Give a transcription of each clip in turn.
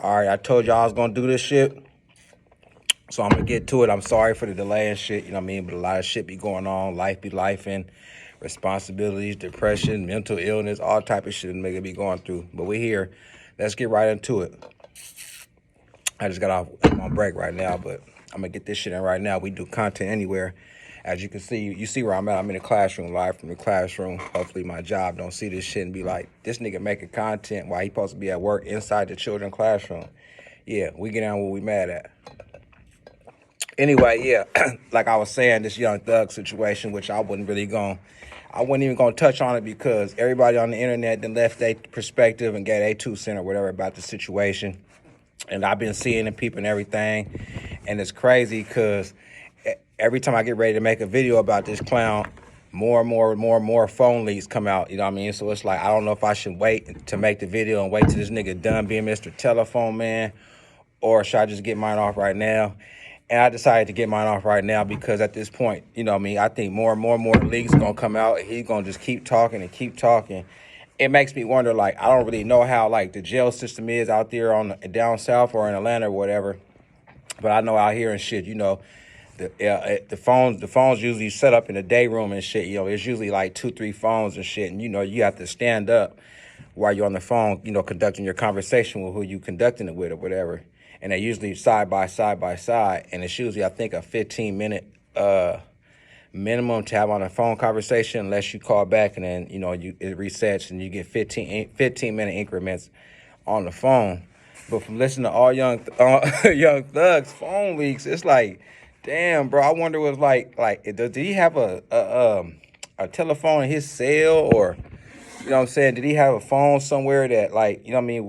All right, I told y'all I was gonna do this shit, so I'm gonna get to it. I'm sorry for the delay and shit, you know what I mean? But a lot of shit be going on, life be life and responsibilities, depression, mental illness, all type of shit a nigga be going through. But we here. Let's get right into it. I just got off I'm on break right now, but I'm gonna get this shit in right now. We do content anywhere. As you can see, you see where I'm at. I'm in the classroom, live from the classroom. Hopefully my job don't see this shit and be like, this nigga making content while he supposed to be at work inside the children's classroom. Yeah, we get on what we mad at. Anyway, yeah, like I was saying, this Young Thug situation, which I wasn't even gonna touch on it because everybody on the internet then left their perspective and gave their 2 cents or whatever about the situation. And I've been seeing and peeping everything, and it's crazy because every time I get ready to make a video about this clown, more and more phone leaks come out, you know what I mean? So it's like, I don't know if I should wait to make the video and wait till this nigga done being Mr. Telephone Man, or should I just get mine off right now? And I decided to get mine off right now because at this point, you know what I mean, I think more and more leaks gonna come out. He's gonna just keep talking and keep talking. It makes me wonder, like, I don't really know how, like, the jail system is out there down south or in Atlanta or whatever. But I know out here and shit, you know, the phones usually set up in the day room and shit. You know, it's usually like 2-3 phones and shit, and you know you have to stand up while you're on the phone, you know, conducting your conversation with who you conducting it with or whatever. And they're usually side by side, and it's usually I think a 15-minute minimum to have on a phone conversation unless you call back and then you know it resets and you get 15-minute increments on the phone. But from listening to all Young Thug's phone leaks, it's like, damn, bro. I wonder what's like. Did he have a telephone in his cell, or you know what I'm saying? Did he have a phone somewhere that, like, you know what I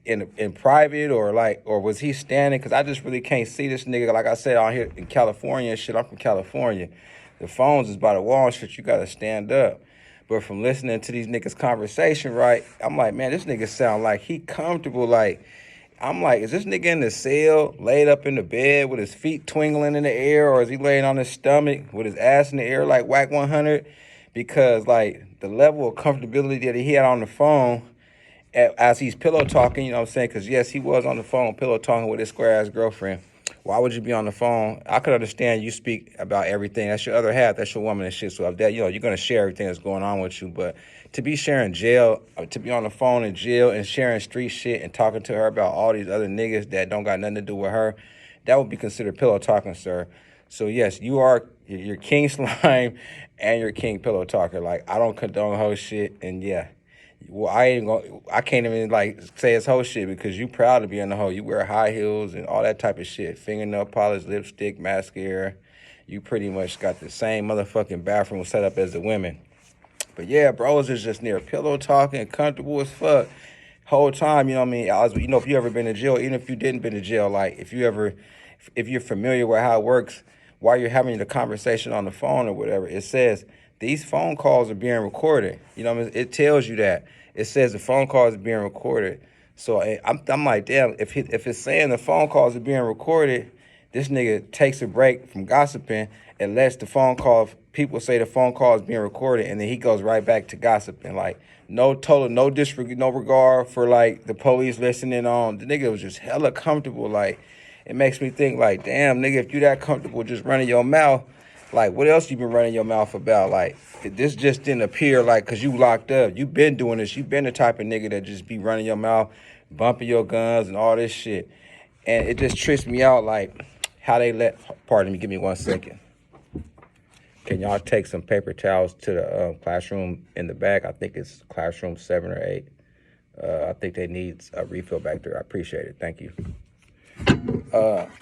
mean, in private, or was he standing? Because I just really can't see this nigga. Like I said, out here in California and shit. I'm from California. The phones is by the wall and shit. You gotta stand up. But from listening to these niggas' conversation, right, I'm like, man, this nigga sound like he comfortable. Like, I'm like, is this nigga in the cell, laid up in the bed with his feet twinkling in the air, or is he laying on his stomach with his ass in the air like Whack 100? Because, like, the level of comfortability that he had on the phone as he's pillow talking, you know what I'm saying? Because, yes, he was on the phone pillow talking with his square-ass girlfriend. Why would you be on the phone? I could understand you speak about everything. That's your other half. That's your woman and shit. So if that, you know, you're going to share everything that's going on with you. But to be sharing jail, to be on the phone in jail and sharing street shit and talking to her about all these other niggas that don't got nothing to do with her, that would be considered pillow talking, sir. So yes, you're King Slime and you're King Pillow Talker. Like, I don't condone whole shit, and yeah. Well, I can't even like say it's whole shit because you proud to be in the hoe. You wear high heels and all that type of shit. Fingernail polish, lipstick, mascara. You pretty much got the same motherfucking bathroom set up as the women. But yeah, bros is just near pillow talking, comfortable as fuck. Whole time, you know what I mean? You know, if you ever been to jail, even if you didn't been to jail, like if you're familiar with how it works, while you're having the conversation on the phone or whatever, it says these phone calls are being recorded. You know what I mean? It tells you that. It says the phone calls are being recorded. So I'm like, damn, if it's saying the phone calls are being recorded, this nigga takes a break from gossiping and lets the phone call, people say the phone call is being recorded, and then he goes right back to gossiping. Like, no disregard, no regard for, like, the police listening on. The nigga was just hella comfortable. Like, it makes me think, like, damn, nigga, if you that comfortable just running your mouth, like, what else you been running your mouth about? Like, this just didn't appear, like, because you locked up. You been doing this. You been the type of nigga that just be running your mouth, bumping your guns and all this shit. And it just trips me out, like, how they pardon me, give me 1 second. Can y'all take some paper towels to the classroom in the back? I think it's classroom 7 or 8. I think they need a refill back there. I appreciate it. Thank you.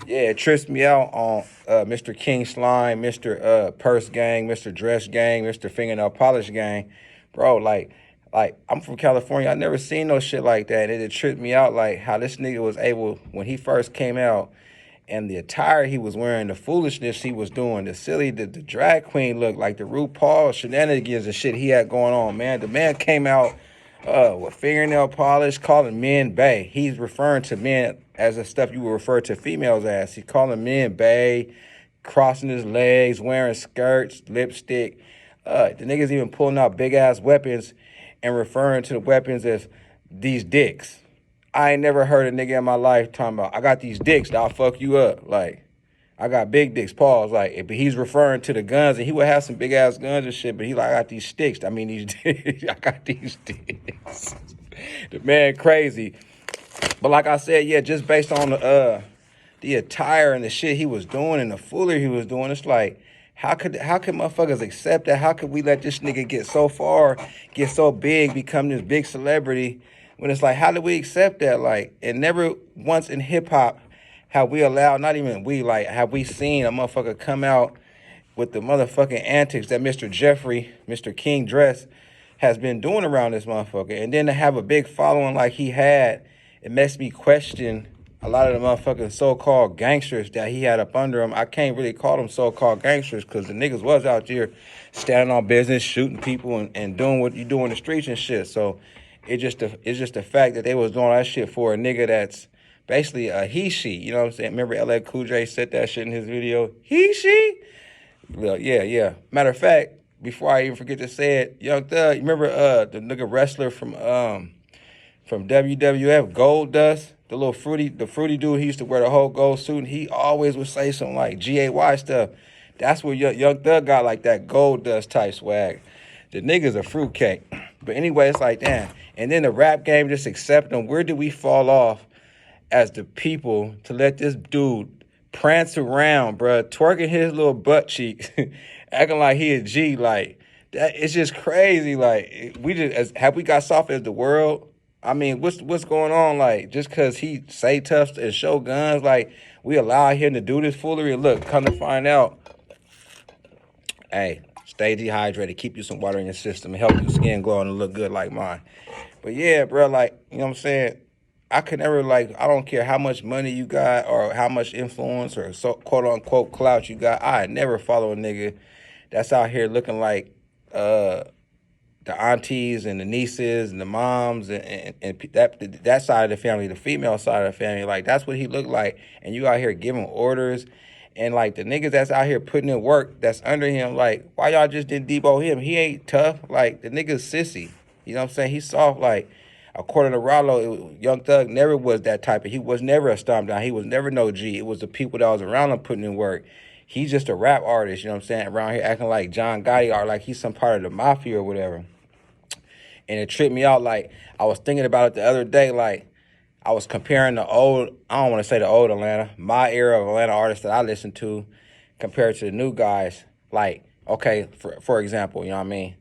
Yeah, it trips me out on Mr. King Slime, Mr. Purse Gang, Mr. Dress Gang, Mr. Fingernail Polish Gang. Bro, like I'm from California. I never seen no shit like that. It tripped me out, like how this nigga was able, when he first came out, and the attire he was wearing, the foolishness he was doing, the drag queen look, like the RuPaul shenanigans and shit he had going on, man. The man came out with fingernail polish, calling men bae. He's referring to men as the stuff you would refer to females as. He's calling men bae, crossing his legs, wearing skirts, lipstick. The niggas even pulling out big ass weapons and referring to the weapons as these dicks. I ain't never heard a nigga in my life talking about, I got these dicks that'll fuck you up. Like, I got big dicks, pause. Like, but he's referring to the guns, and he would have some big ass guns and shit, but he like, I got these sticks. I mean, these I got these dicks. The man crazy. But like I said, yeah, just based on the attire and the shit he was doing and the foolery he was doing, it's like, how could motherfuckers accept that? How could we let this nigga get so far, get so big, become this big celebrity? When it's like, how do we accept that? Like, and never once in hip hop have we allowed, not even we, like, have we seen a motherfucker come out with the motherfucking antics that Mr. Jeffrey, Mr. King Dress, has been doing around this motherfucker. And then to have a big following like he had, it makes me question a lot of the motherfucking so-called gangsters that he had up under him. I can't really call them so-called gangsters because the niggas was out there standing on business, shooting people and doing what you do in the streets and shit. So it's just the fact that they was doing that shit for a nigga that's basically a he-she. You know what I'm saying? Remember LL Cool J said that shit in his video? He-she? Well, yeah. Matter of fact, before I even forget to say it, Young Thug, you remember the nigga wrestler from WWF, Gold Dust, the fruity dude, he used to wear the whole gold suit, and he always would say something like GAY stuff. That's where Young Thug got like that Gold Dust type swag. The nigga's a fruitcake. But anyway, it's like, damn. And then the rap game just accept him. Where do we fall off as the people to let this dude prance around, bruh, twerking his little butt cheeks, acting like he a G, like, that? It's just crazy. Like, we just, have we got soft as the world? I mean, what's going on? Like, just because he say tough and show guns, like, we allow him to do this foolery. Look, come to find out, hey, stay dehydrated, keep you some water in your system, and help your skin glow and look good like mine. But yeah, bro, like, you know what I'm saying? I could never, like, I don't care how much money you got or how much influence or so quote unquote clout you got. I never follow a nigga that's out here looking like the aunties and the nieces and the moms and that side of the family, the female side of the family. Like, that's what he looked like. And you out here giving orders. And, like, the niggas that's out here putting in work that's under him, like, why y'all just didn't debo him? He ain't tough. Like, the nigga's sissy. You know what I'm saying? He's soft. Like, according to Rollo, Young Thug never was that type of, he was never a stomp down. He was never no G. It was the people that was around him putting in work. He's just a rap artist, you know what I'm saying? Around here acting like John Gotti or like he's some part of the mafia or whatever. And it tripped me out. Like, I was thinking about it the other day. Like, I was comparing the old, I don't want to say the old Atlanta, my era of Atlanta artists that I listened to compared to the new guys. Like, okay, for example, you know what I mean?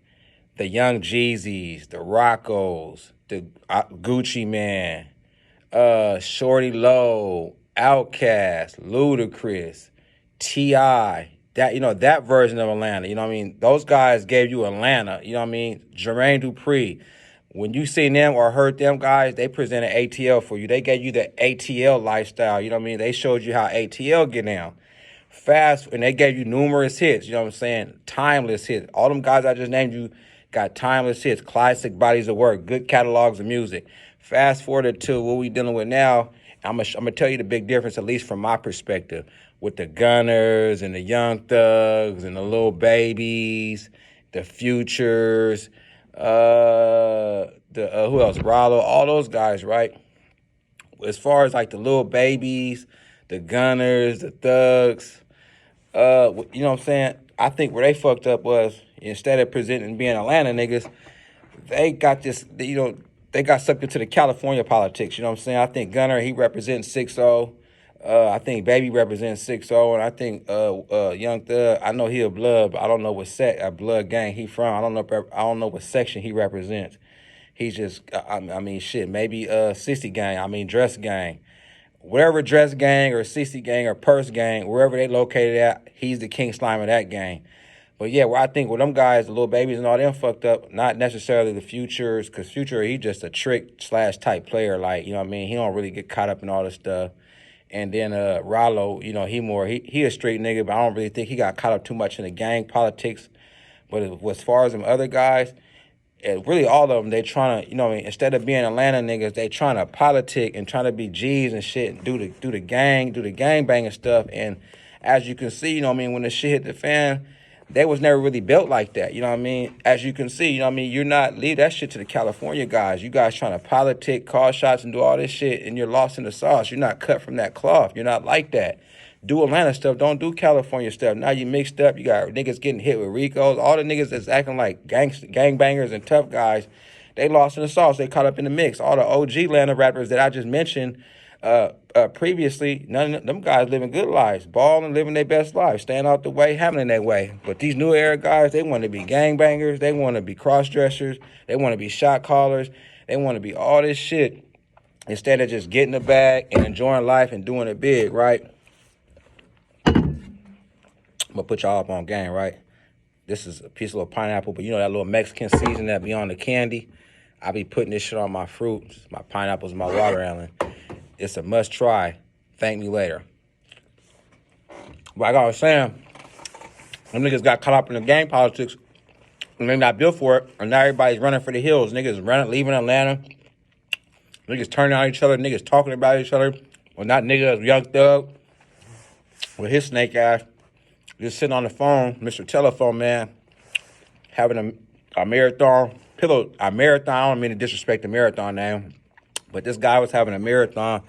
The Young Jeezys, the Roccos, the Gucci Man, Shorty Low, Outkast, Ludacris, T.I., that, you know, that version of Atlanta, you know what I mean? Those guys gave you Atlanta, you know what I mean? Jermaine Dupri, when you seen them or heard them guys, they presented ATL for you. They gave you the ATL lifestyle, you know what I mean? They showed you how ATL get down. Fast, and they gave you numerous hits, you know what I'm saying? Timeless hits. All them guys I just named you got timeless hits, classic bodies of work, good catalogs of music. Fast forward to what we dealing with now, I'm gonna tell you the big difference, at least from my perspective, with the Gunners and the Young Thugs and the Lil Babies, the Futures, who else? Rollo, all those guys, right? As far as like the Lil Babies, the Gunners, the Thugs, you know what I'm saying? I think where they fucked up was, instead of presenting being Atlanta niggas, they got this, you know, they got sucked into the California politics, you know what I'm saying? I think Gunner, he represents 6-0. I think Baby represents 6-0, and I think Young Thug, I know he a blood, but I don't know what blood gang he from. I don't know what section he represents. He's just, I mean, shit, maybe 60 gang, I mean, dress gang. Whatever dress gang or 60 gang or purse gang, wherever they located at, he's the king slime of that gang. But yeah, where I think with them guys, the Lil Babies and all them fucked up, not necessarily the Futures, because Future, he just a trick / type player. Like, you know what I mean? He don't really get caught up in all this stuff. And then Rollo, you know, he a straight nigga, but I don't really think he got caught up too much in the gang politics. But as far as them other guys, really all of them, they trying to, you know what I mean, instead of being Atlanta niggas, they trying to politic and trying to be G's and shit, and do the gang banging stuff. And as you can see, you know what I mean, when the shit hit the fan, they was never really built like that. You know what I mean? As you can see, you know what I mean? You're not, leave that shit to the California guys. You guys trying to politic, call shots, and do all this shit, and you're lost in the sauce. You're not cut from that cloth. You're not like that. Do Atlanta stuff. Don't do California stuff. Now you mixed up. You got niggas getting hit with Ricos. All the niggas that's acting like gangbangers and tough guys, they lost in the sauce. They caught up in the mix. All the OG Atlanta rappers that I just mentioned previously, none of them guys living good lives, balling, living their best lives, staying out the way, having their way. But these new era guys, they want to be gangbangers. They want to be cross-dressers. They want to be shot callers. They want to be all this shit instead of just getting the bag and enjoying life and doing it big, right? I'm going to put y'all up on game, right? This is a piece of little pineapple, but you know that little Mexican season that be on the candy? I be putting this shit on my fruits, my pineapples, my watermelon. It's a must try. Thank me later. But like I was saying, them niggas got caught up in the gang politics and they're not built for it. And now everybody's running for the hills. Niggas running, leaving Atlanta. Niggas turning on each other. Niggas talking about each other. Well, not niggas, Young Thug with his snake ass. Just sitting on the phone, Mr. Telephone Man, having a marathon. A marathon, I don't mean to disrespect the marathon name, but this guy was having a marathon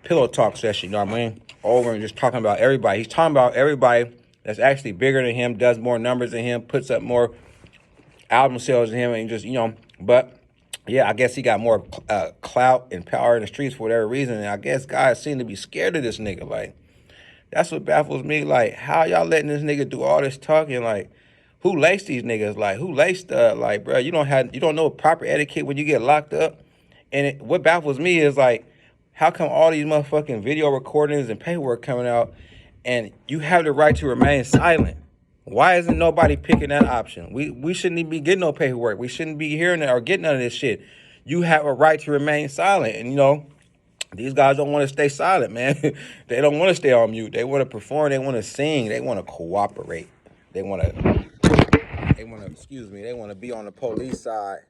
pillow talk session, you know what I mean? Over and just talking about everybody. He's talking about everybody that's actually bigger than him, does more numbers than him, puts up more album sales than him, and just, you know, but yeah, I guess he got more clout and power in the streets for whatever reason, and I guess guys seem to be scared of this nigga, like, that's what baffles me, like, how y'all letting this nigga do all this talking, like, who laced these niggas, like, who laced, like, bro, you don't know proper etiquette when you get locked up, and what baffles me is, like, how come all these motherfucking video recordings and paperwork coming out, and you have the right to remain silent? Why isn't nobody picking that option? We shouldn't even be getting no paperwork. We shouldn't be hearing it or getting none of this shit. You have a right to remain silent, and, you know, these guys don't want to stay silent, man. They don't want to stay on mute. They want to perform. They want to sing. They want to cooperate. They want to, excuse me, they want to be on the police side.